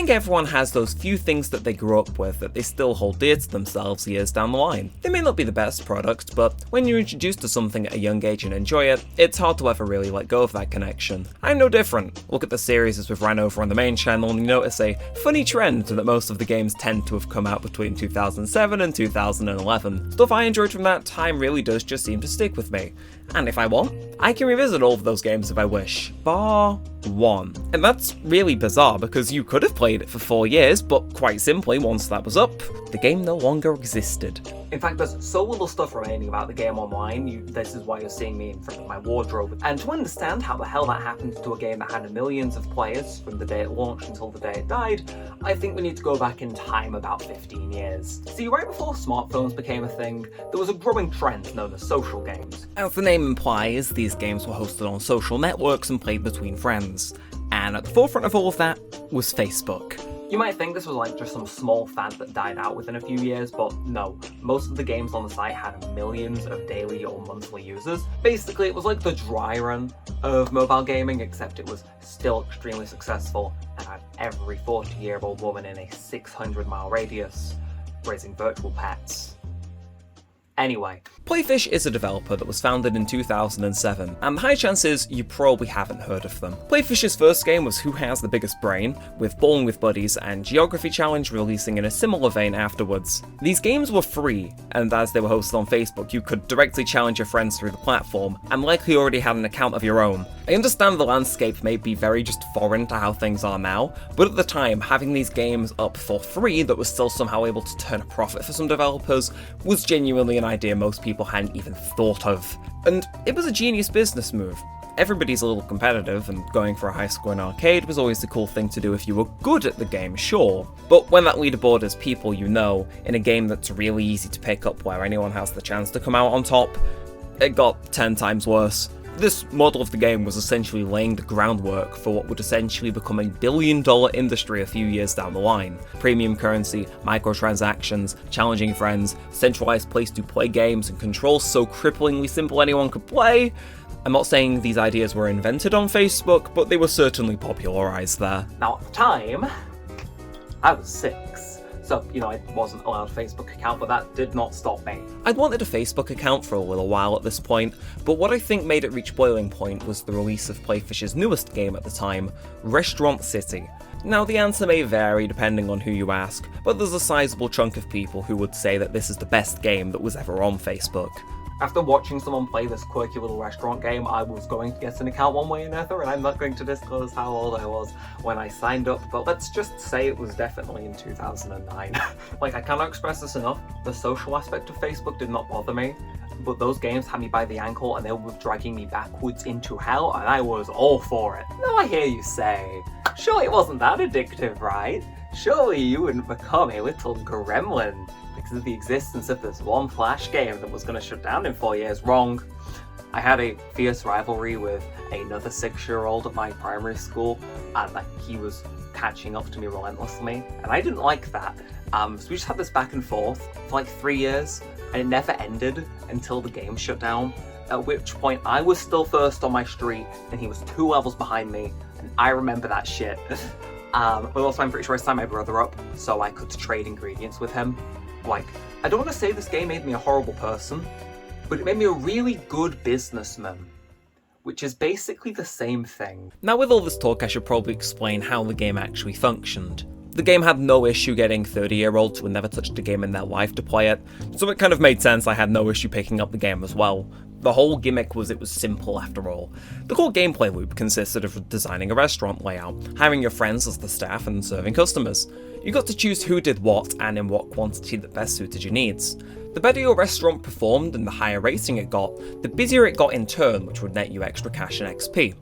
think everyone has those few things that they grew up with that they still hold dear to themselves years down the line. They may not be the best product, but when you're introduced to something at a young age and enjoy it, it's hard to ever really let go of that connection. I'm no different. Look at the series as we've ran over on the main channel and you notice a funny trend that most of the games tend to have come out between 2007 and 2011. Stuff I enjoyed from that time really does just seem to stick with me. And if I want, I can revisit all of those games if I wish, bar one. And that's really bizarre because you could have played it for 4 years, but quite simply, once that was up, the game no longer existed. In fact, there's so little stuff remaining about the game online, this is why you're seeing me in front of my wardrobe. And to understand how the hell that happened to a game that had millions of players from the day it launched until the day it died, I think we need to go back in time about 15 years. See, right before smartphones became a thing, there was a growing trend known as social games. As the name implies, these games were hosted on social networks and played between friends. And at the forefront of all of that was Facebook. You might think this was like just some small fad that died out within a few years, but no. Most of the games on the site had millions of daily or monthly users. Basically, it was like the dry run of mobile gaming, except it was still extremely successful and had every 40-year-old woman in a 600-mile radius raising virtual pets. Anyway. Playfish is a developer that was founded in 2007, and the high chances you probably haven't heard of them. Playfish's first game was Who Has the Biggest Brain, with Bowling with Buddies and Geography Challenge releasing in a similar vein afterwards. These games were free, and as they were hosted on Facebook, you could directly challenge your friends through the platform, and likely already had an account of your own. I understand the landscape may be very just foreign to how things are now, but at the time, having these games up for free that was still somehow able to turn a profit for some developers was genuinely an idea most people hadn't even thought of. And it was a genius business move. Everybody's a little competitive, and going for a high score in arcade was always the cool thing to do if you were good at the game, sure. But when that leaderboard is people you know, in a game that's really easy to pick up where anyone has the chance to come out on top, it got 10 times worse. This model of the game was essentially laying the groundwork for what would essentially become a billion-dollar industry a few years down the line. Premium currency, microtransactions, challenging friends, centralized place to play games, and controls so cripplingly simple anyone could play. I'm not saying these ideas were invented on Facebook, but they were certainly popularized there. Now at the time, I was 6. So, I wasn't allowed a Facebook account, but that did not stop me. I'd wanted a Facebook account for a little while at this point, but what I think made it reach boiling point was the release of Playfish's newest game at the time, Restaurant City. Now, the answer may vary depending on who you ask, but there's a sizable chunk of people who would say that this is the best game that was ever on Facebook. After watching someone play this quirky little restaurant game, I was going to get an account one way or another, and I'm not going to disclose how old I was when I signed up, but let's just say it was definitely in 2009. I cannot express this enough, the social aspect of Facebook did not bother me, but those games had me by the ankle and they were dragging me backwards into hell, and I was all for it. Now I hear you say, surely it wasn't that addictive, right? Surely you wouldn't become a little gremlin because of the existence of this one flash game that was going to shut down in 4 years. Wrong. I had a fierce rivalry with another 6-year-old at my primary school, and he was catching up to me relentlessly, and I didn't like that. So we just had this back and forth for 3 years, and it never ended until the game shut down, at which point I was still first on my street, and he was 2 levels behind me, and I remember that shit. But also I'm pretty sure I signed my brother up so I could trade ingredients with him. I don't want to say this game made me a horrible person, but it made me a really good businessman, which is basically the same thing. Now, with all this talk, I should probably explain how the game actually functioned. The game had no issue getting 30-year-olds who had never touched a game in their life to play it, so it kind of made sense I had no issue picking up the game as well. The whole gimmick was it was simple after all. The core gameplay loop consisted of designing a restaurant layout, hiring your friends as the staff, and serving customers. You got to choose who did what and in what quantity that best suited your needs. The better your restaurant performed and the higher rating it got, the busier it got in turn, which would net you extra cash and XP.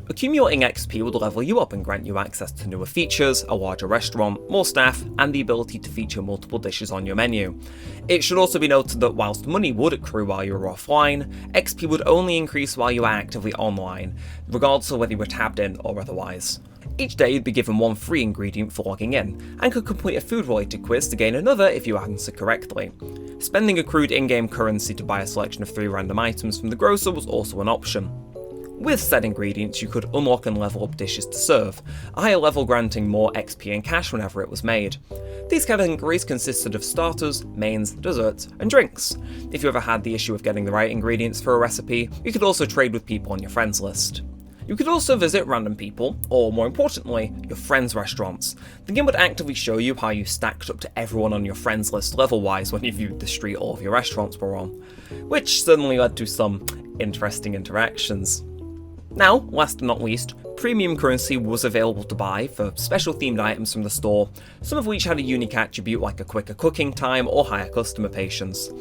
Accumulating XP would level you up and grant you access to newer features, a larger restaurant, more staff, and the ability to feature multiple dishes on your menu. It should also be noted that whilst money would accrue while you were offline, XP would only increase while you were actively online, regardless of whether you were tabbed in or otherwise. Each day you'd be given one free ingredient for logging in, and could complete a food-related quiz to gain another if you answered correctly. Spending accrued in-game currency to buy a selection of 3 random items from the grocer was also an option. With said ingredients, you could unlock and level up dishes to serve, a higher level granting more XP and cash whenever it was made. These categories consisted of starters, mains, desserts, and drinks. If you ever had the issue of getting the right ingredients for a recipe, you could also trade with people on your friends list. You could also visit random people, or more importantly, your friends' restaurants. The game would actively show you how you stacked up to everyone on your friends list level-wise when you viewed the street all of your restaurants were on, which certainly led to some interesting interactions. Now, last but not least, premium currency was available to buy for special themed items from the store, some of which had a unique attribute like a quicker cooking time or higher customer patience.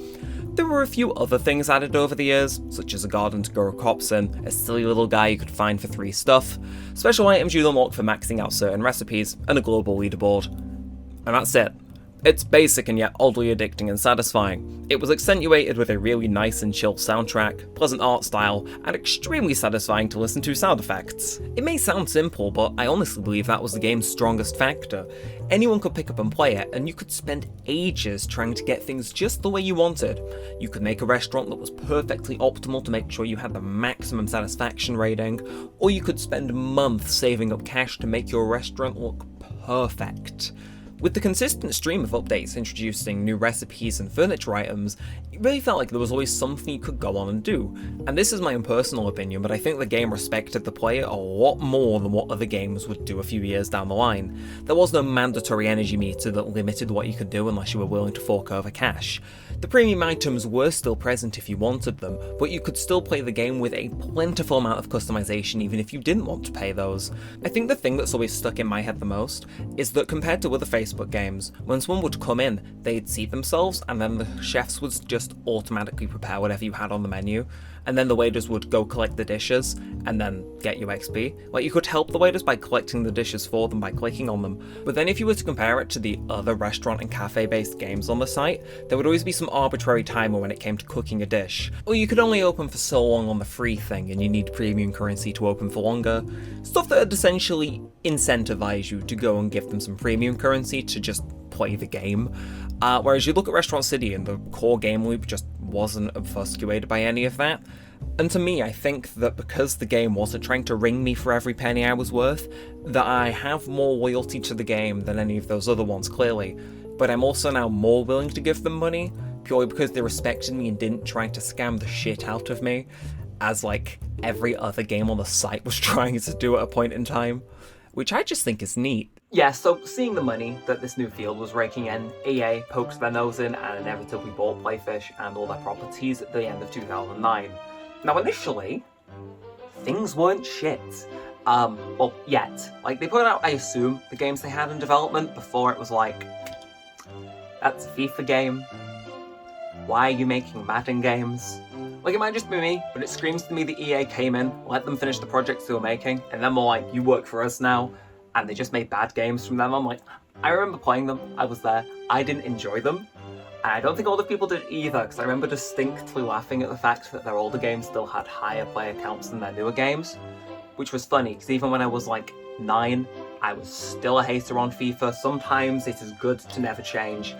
There were a few other things added over the years, such as a garden to grow crops in, a silly little guy you could find for 3 stuff, special items you'd unlock for maxing out certain recipes, and a global leaderboard. And that's it. It's basic and yet oddly addicting and satisfying. It was accentuated with a really nice and chill soundtrack, pleasant art style, and extremely satisfying to listen to sound effects. It may sound simple, but I honestly believe that was the game's strongest factor. Anyone could pick up and play it, and you could spend ages trying to get things just the way you wanted. You could make a restaurant that was perfectly optimal to make sure you had the maximum satisfaction rating, or you could spend months saving up cash to make your restaurant look perfect. With the consistent stream of updates introducing new recipes and furniture items, it really felt like there was always something you could go on and do. And this is my own personal opinion, but I think the game respected the player a lot more than what other games would do a few years down the line. There was no mandatory energy meter that limited what you could do unless you were willing to fork over cash. The premium items were still present if you wanted them, but you could still play the game with a plentiful amount of customization even if you didn't want to pay those. I think the thing that's always stuck in my head the most is that compared to other Facebook games, when someone would come in, they'd see themselves and then the chefs would just automatically prepare whatever you had on the menu, and then the waiters would go collect the dishes and then get you XP. Like, you could help the waiters by collecting the dishes for them by clicking on them, but then if you were to compare it to the other restaurant and cafe based games on the site, there would always be some arbitrary timer when it came to cooking a dish, or you could only open for so long on the free thing and you need premium currency to open for longer. Stuff that would essentially incentivize you to go and give them some premium currency to just play the game. Whereas you look at Restaurant City and the core game loop just wasn't obfuscated by any of that. And to me, I think that because the game wasn't trying to ring me for every penny I was worth, that I have more loyalty to the game than any of those other ones, clearly. But I'm also now more willing to give them money, purely because they respected me and didn't try to scam the shit out of me, as like every other game on the site was trying to do at a point in time, which I just think is neat. Yeah, so seeing the money that this new field was raking in, EA poked their nose in and inevitably bought Playfish and all their properties at the end of 2009. Now initially, things weren't shit. Well, yet. Like, they put out, I assume, the games they had in development before it was like, that's a FIFA game. Why are you making Madden games? Like, it might just be me, but it screams to me that EA came in, let them finish the projects they were making, and then more like, you work for us now, and they just made bad games from them. I'm like, I remember playing them, I was there, I didn't enjoy them, and I don't think all the people did either, because I remember distinctly laughing at the fact that their older games still had higher player counts than their newer games, which was funny, because even when I was like 9, I was still a hater on FIFA. Sometimes it is good to never change.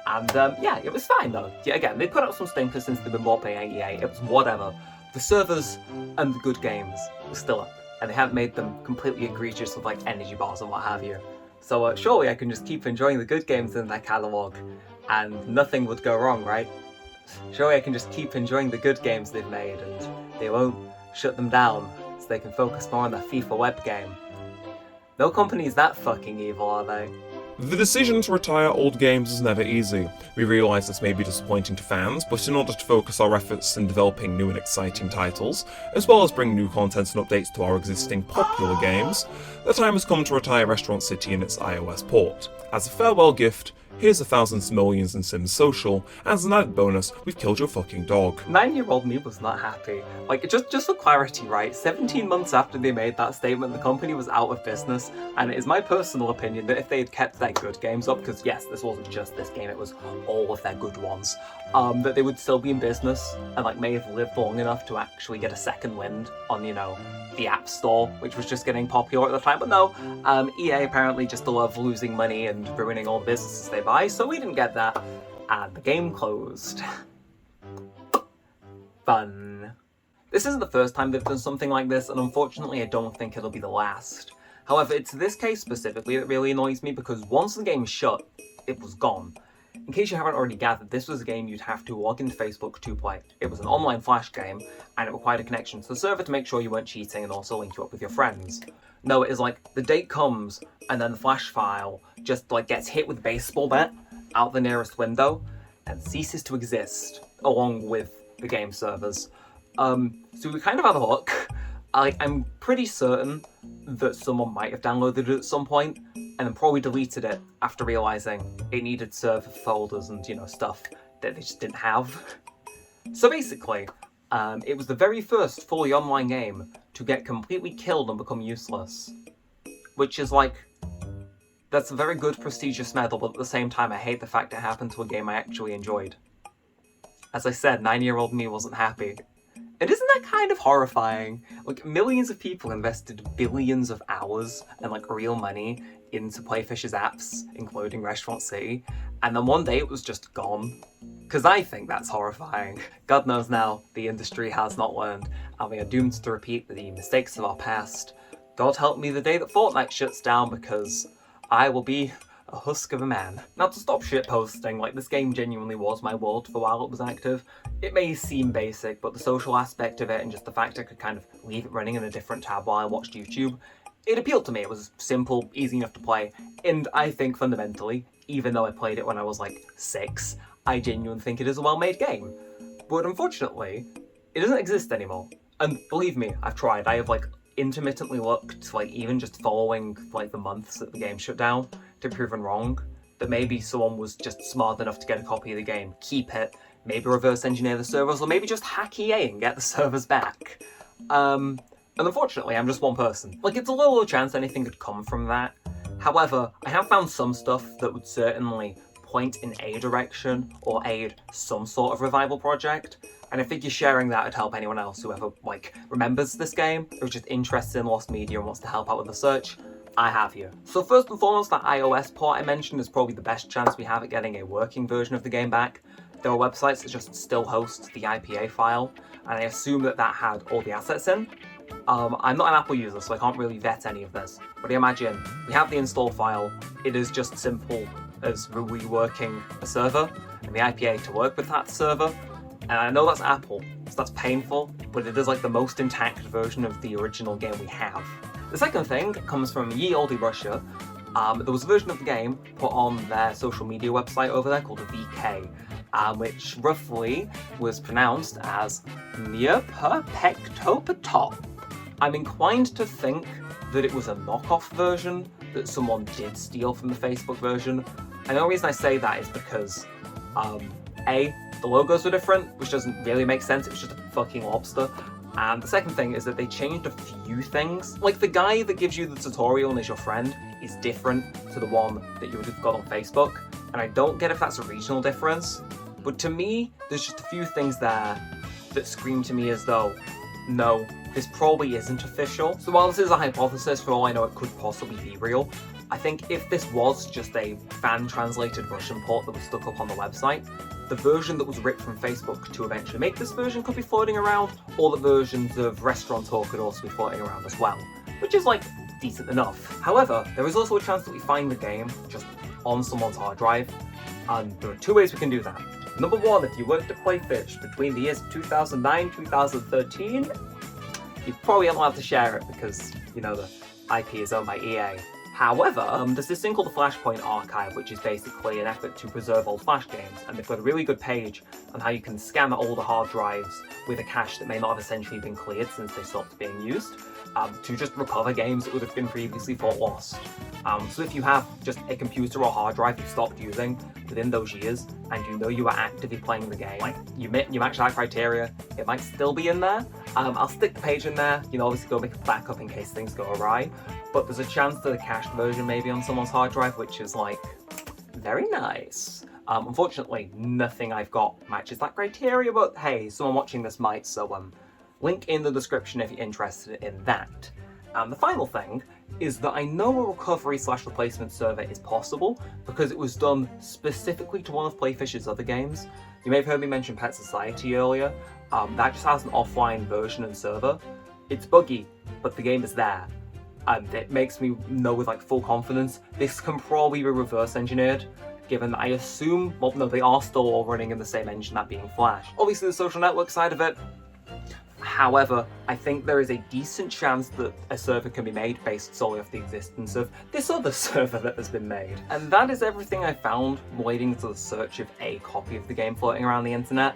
And yeah, it was fine though. Yeah, again, they put out some stinkers since they've been bought by EA. It was whatever. The servers and the good games were still up, and they haven't made them completely egregious with like energy bars and what have you. So surely I can just keep enjoying the good games in their catalogue, and nothing would go wrong, right? Surely I can just keep enjoying the good games they've made, and they won't shut them down, so they can focus more on their FIFA web game. No company's that fucking evil, are they? The decision to retire old games is never easy. We realise this may be disappointing to fans, but in order to focus our efforts in developing new and exciting titles, as well as bring new content and updates to our existing popular games, the time has come to retire Restaurant City in its iOS port. As a farewell gift, here's 1,000 simoleons in Sims Social, and as an added bonus, we've killed your fucking dog. 9-year-old me was not happy. Like, just for clarity, right? 17 months after they made that statement, the company was out of business, and it is my personal opinion that if they had kept their good games up, because yes, this wasn't just this game, it was all of their good ones, that they would still be in business, and like may have lived long enough to actually get a second wind on, you know, the App Store, which was just getting popular at the time. But no, EA apparently just love losing money and ruining all the businesses they buy, so we didn't get that, and the game closed. Fun. This isn't the first time they've done something like this, and unfortunately I don't think it'll be the last. However, it's this case specifically that really annoys me, because once the game shut, it was gone. In case you haven't already gathered, this was a game you'd have to log into Facebook to play. It was an online Flash game, and it required a connection to the server to make sure you weren't cheating and also link you up with your friends. No, it is like, the date comes, and then the Flash file just like gets hit with a baseball bat out the nearest window, and ceases to exist, along with the game servers. So we kind of out of luck. I'm pretty certain that someone might have downloaded it at some point, and then probably deleted it after realizing it needed server folders and, stuff that they just didn't have. So basically, it was the very first fully online game to get completely killed and become useless. Which is that's a very good prestigious medal, but at the same time I hate the fact it happened to a game I actually enjoyed. As I said, 9-year-old me wasn't happy. And isn't that kind of horrifying? Millions of people invested billions of hours and real money into Playfish's apps, including Restaurant City, and then one day it was just gone. Because I think that's horrifying. God knows now, the industry has not learned, and we are doomed to repeat the mistakes of our past. God help me the day that Fortnite shuts down, because I will be a husk of a man. Now, to stop shitposting, this game genuinely was my world for while it was active. It may seem basic, but the social aspect of it and just the fact I could kind of leave it running in a different tab while I watched YouTube, it appealed to me. It was simple, easy enough to play, and I think fundamentally, even though I played it when I was 6, I genuinely think it is a well-made game. But unfortunately, it doesn't exist anymore. And believe me, I've tried. I have intermittently looked, even just following the months that the game shut down, to be proven wrong, that maybe someone was just smart enough to get a copy of the game, keep it, maybe reverse engineer the servers, or maybe just hack EA and get the servers back. And unfortunately, I'm just one person. It's a low chance anything could come from that. However, I have found some stuff that would certainly point in a direction or aid some sort of revival project, and I figure sharing that would help anyone else who ever remembers this game, or is just interested in lost media and wants to help out with the search. I have you. So first and foremost, that iOS port I mentioned is probably the best chance we have at getting a working version of the game back. There are websites that just still host the IPA file, and I assume that had all the assets in. I'm not an Apple user, so I can't really vet any of this, but I imagine we have the install file. It is just simple as reworking a server and the IPA to work with that server. And I know that's Apple, so that's painful, but it is the most intact version of the original game we have. The second thing comes from Ye Olde Russia. There was a version of the game put on their social media website over there called VK, which roughly was pronounced as Nyerperpectopatop. I'm inclined to think that it was a knockoff version that someone did steal from the Facebook version. And the only reason I say that is because, A, the logos were different, which doesn't really make sense, it was just a fucking lobster. And the second thing is that they changed a few things. The guy that gives you the tutorial and is your friend is different to the one that you would have got on Facebook. And I don't get if that's a regional difference, but to me, there's just a few things there that scream to me as though, no, this probably isn't official. So while this is a hypothesis, for all I know it could possibly be real, I think if this was just a fan-translated Russian port that was stuck up on the website, the version that was ripped from Facebook to eventually make this version could be floating around, or the versions of Restaurateur could also be floating around as well, which is decent enough. However, there is also a chance that we find the game just on someone's hard drive, and there are two ways we can do that. Number one, if you worked at Playfish between the years 2009 2013, you're probably allowed to share it because, the IP is owned by EA. However, there's this thing called the Flashpoint Archive, which is basically an effort to preserve old Flash games, and they've got a really good page on how you can scan the older hard drives with a cache that may not have essentially been cleared since they stopped being used, to just recover games that would have been previously thought lost. So if you have just a computer or hard drive you stopped using within those years, and you know you are actively playing the game, you match that criteria, it might still be in there. I'll stick the page in there, obviously go make a backup in case things go awry, but there's a chance that a cached version may be on someone's hard drive, which is very nice. Unfortunately, nothing I've got matches that criteria, but hey, someone watching this might, so link in the description if you're interested in that. The final thing is that I know a recovery/replacement server is possible because it was done specifically to one of Playfish's other games. You may have heard me mention Pet Society earlier. That just has an offline version and server. It's buggy, but the game is there. And it makes me know with like full confidence this can probably be reverse engineered, given that I assume, well no, they are still all running in the same engine, that being Flash. Obviously the social network side of it. However, I think there is a decent chance that a server can be made based solely off the existence of this other server that has been made. And that is everything I found relating to the search of a copy of the game floating around the internet.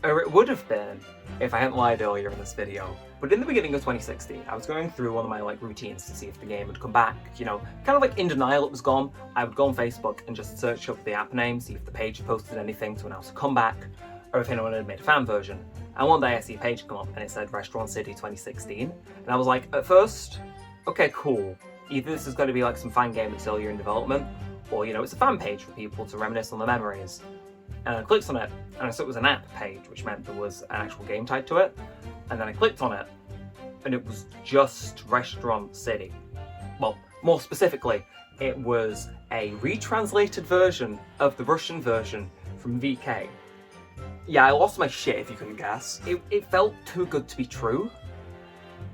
Or it would have been if I hadn't lied earlier in this video. But in the beginning of 2016, I was going through one of my routines to see if the game would come back, kind of like in denial it was gone. I would go on Facebook and just search up the app name, see if the page had posted anything to announce a comeback, or if anyone had made a fan version. And one day I see a page come up and it said Restaurant City 2016. And I was like, at first, okay, cool. Either this is going to be like some fan game that's earlier in development, or it's a fan page for people to reminisce on their memories. And I clicked on it, and I saw it was an app page, which meant there was an actual game tied to it. And then I clicked on it, and it was just Restaurant City. Well, more specifically, it was a retranslated version of the Russian version from VK. Yeah, I lost my shit if you couldn't guess. It felt too good to be true.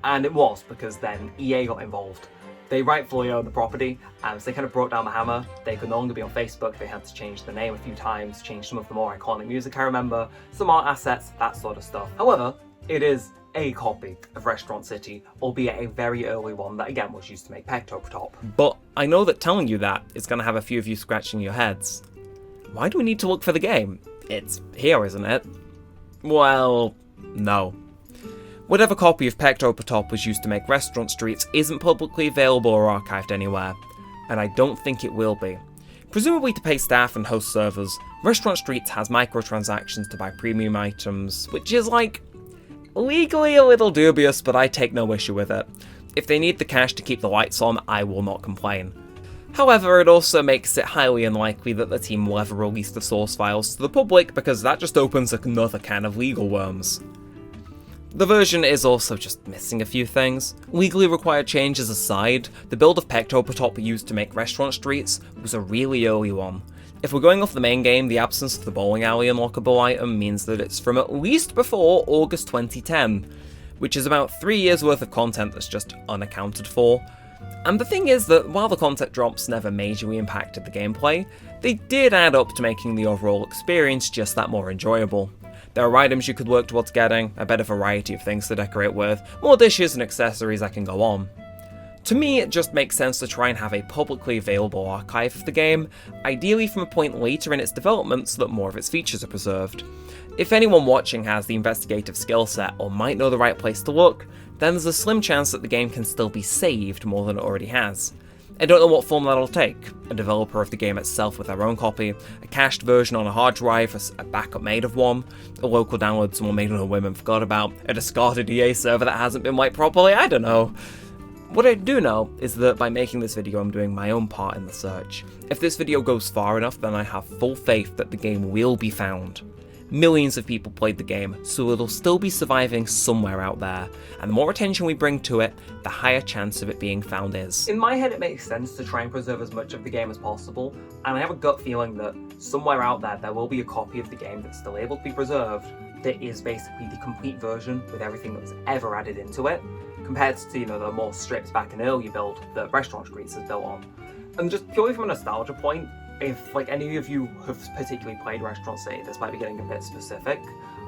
And it was, because then EA got involved. They rightfully own the property, and so they kind of brought down the hammer. They could no longer be on Facebook, they had to change the name a few times, change some of the more iconic music I remember, some art assets, that sort of stuff. However, it is a copy of Restaurant City, albeit a very early one that again was used to make Pectoptop. But I know that telling you that is going to have a few of you scratching your heads. Why do we need to look for the game? It's here, isn't it? Well, no. Whatever copy of Pectoptop was used to make Restaurant Streets isn't publicly available or archived anywhere, and I don't think it will be. Presumably to pay staff and host servers, Restaurant Streets has microtransactions to buy premium items, which is legally a little dubious, but I take no issue with it. If they need the cash to keep the lights on, I will not complain. However, it also makes it highly unlikely that the team will ever release the source files to the public, because that just opens another can of legal worms. The version is also just missing a few things. Legally required changes aside, the build of Pectoptop used to make Restaurant Streets was a really early one. If we're going off the main game, the absence of the bowling alley unlockable item means that it's from at least before August 2010, which is about 3 years worth of content that's just unaccounted for. And the thing is that while the content drops never majorly impacted the gameplay, they did add up to making the overall experience just that more enjoyable. There are items you could work towards getting, a better variety of things to decorate with, more dishes and accessories, I can go on. To me, it just makes sense to try and have a publicly available archive of the game, ideally from a point later in its development so that more of its features are preserved. If anyone watching has the investigative skill set or might know the right place to look, then there's a slim chance that the game can still be saved more than it already has. I don't know what form that'll take. A developer of the game itself with their own copy, a cached version on a hard drive, a backup made of one, a local download someone made on a whim and forgot about, a discarded EA server that hasn't been wiped properly, I don't know. What I do know is that by making this video I'm doing my own part in the search. If this video goes far enough, then I have full faith that the game will be found. Millions of people played the game, so it'll still be surviving somewhere out there, and the more attention we bring to it, the higher chance of it being found is. In my head it makes sense to try and preserve as much of the game as possible, and I have a gut feeling that somewhere out there will be a copy of the game that's still able to be preserved that is basically the complete version with everything that was ever added into it, compared to the more stripped back and early build that Restaurant Streets is built on. And just purely from a nostalgia point, if any of you have particularly played Restaurant City, this might be getting a bit specific,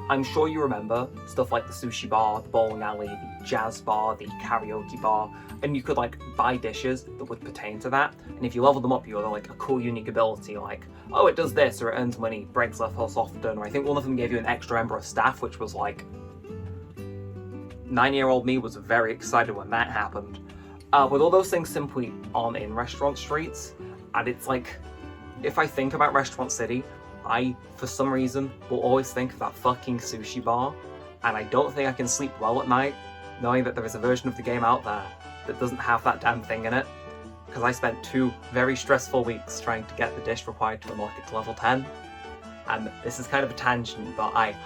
I'm sure you remember stuff like the sushi bar, the bowling alley, the jazz bar, the karaoke bar, and you could buy dishes that would pertain to that, and if you level them up you got a cool unique ability oh, it does this, or it earns money, breaks less often, or I think one of them gave you an extra member of staff, which was 9-year-old me was very excited when that happened. But all those things simply aren't in Restaurant Streets, and it's if I think about Restaurant City, I, for some reason, will always think of that fucking sushi bar, and I don't think I can sleep well at night knowing that there is a version of the game out there that doesn't have that damn thing in it, because I spent 2 very stressful weeks trying to get the dish required to unlock it to level 10, and this is kind of a tangent, but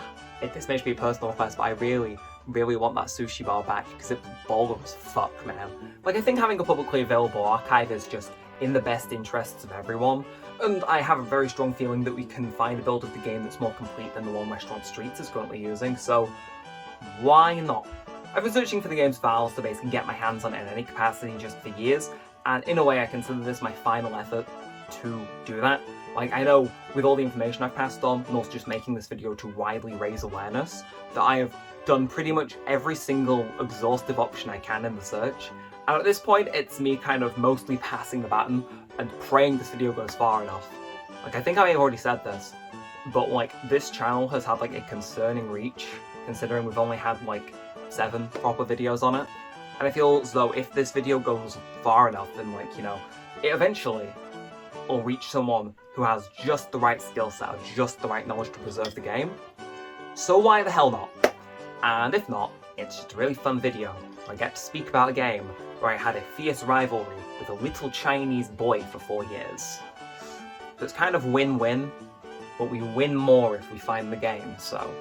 this may be a personal request, but I really, really want that sushi bar back because it's baller as fuck, man. Like, I think having a publicly available archive is just in the best interests of everyone, and I have a very strong feeling that we can find a build of the game that's more complete than the one Restaurant Streets is currently using, so why not? I've been searching for the game's files to basically get my hands on it in any capacity just for years, and in a way I consider this my final effort to do that. Like, I know with all the information I've passed on, and also just making this video to widely raise awareness, that I have done pretty much every single exhaustive option I can in the search, and at this point it's me kind of mostly passing the baton and praying this video goes far enough. Like, I think I may have already said this, but like, this channel has had like a concerning reach, considering we've only had like 7 proper videos on it, and I feel as though if this video goes far enough, then like, you know, it eventually will reach someone who has just the right skill set or just the right knowledge to preserve the game. So why the hell not? And if not, it's just a really fun video where I get to speak about a game where I had a fierce rivalry with a little Chinese boy for 4 years. So it's kind of win-win, but we win more if we find the game, so...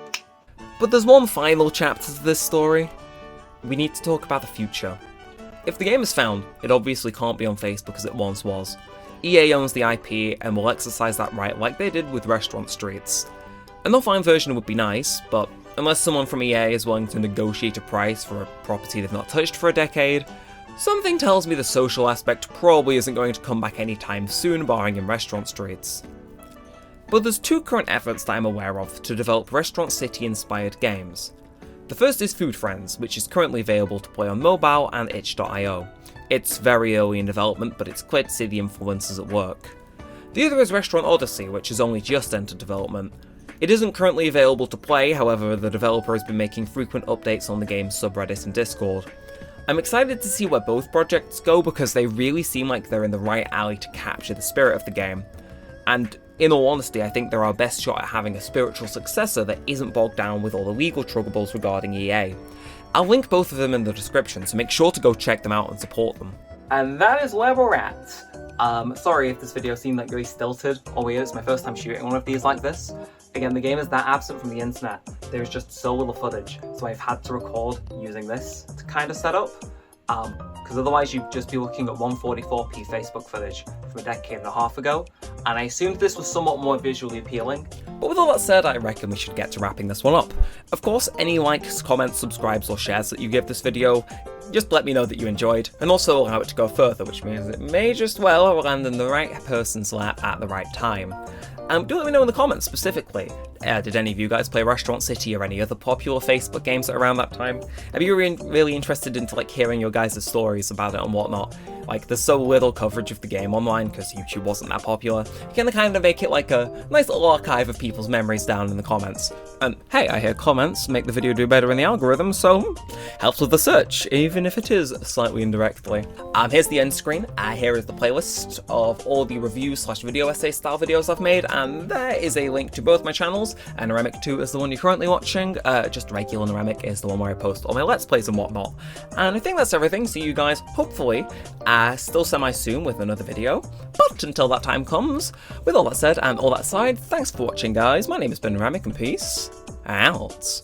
But there's one final chapter to this story. We need to talk about the future. If the game is found, it obviously can't be on Facebook as it once was. EA owns the IP and will exercise that right like they did with Restaurant Streets. An offline version would be nice, but unless someone from EA is willing to negotiate a price for a property they've not touched for a decade, something tells me the social aspect probably isn't going to come back anytime soon, barring in Restaurant Streets. But there's 2 current efforts that I'm aware of to develop Restaurant City-inspired games. The first is Food Friends, which is currently available to play on mobile and itch.io. It's very early in development, but it's clear to see the influences at work. The other is Restaurant Odyssey, which has only just entered development. It isn't currently available to play, however the developer has been making frequent updates on the game's subreddit and Discord. I'm excited to see where both projects go because they really seem like they're in the right alley to capture the spirit of the game. And in all honesty, I think they're our best shot at having a spiritual successor that isn't bogged down with all the legal troubles regarding EA. I'll link both of them in the description, so make sure to go check them out and support them. And that is where we're at. Sorry if this video seemed like really stilted or weird, it's my first time shooting one of these like this. Again, the game is that absent from the internet, there's just so little footage, so I've had to record using this to kind of set up, because otherwise you'd just be looking at 144p Facebook footage from a decade and a half ago, and I assumed this was somewhat more visually appealing. But with all that said, I reckon we should get to wrapping this one up. Of course, any likes, comments, subscribes or shares that you give this video, just let me know that you enjoyed, and also allow it to go further, which means it may just well land in the right person's lap at the right time. Do let me know in the comments specifically, did any of you guys play Restaurant City or any other popular Facebook games around that time? Are you really interested into like hearing your guys' stories about it and whatnot? Like, there's so little coverage of the game online because YouTube wasn't that popular. You can kind of make it like a nice little archive of people's memories down in the comments. And hey, I hear comments make the video do better in the algorithm, so helps with the search, even if it is slightly indirectly. Here's the end screen. Here is the playlist of all the review/video essay style videos I've made, and there is a link to both my channels. And Reminisce 2 is the one you're currently watching. Just regular Reminisce is the one where I post all my Let's Plays and whatnot. And I think that's everything. See you guys, hopefully, still semi-soon with another video. But until that time comes, with all that said and all that aside, thanks for watching, guys. My name has been Reminisce, and peace out.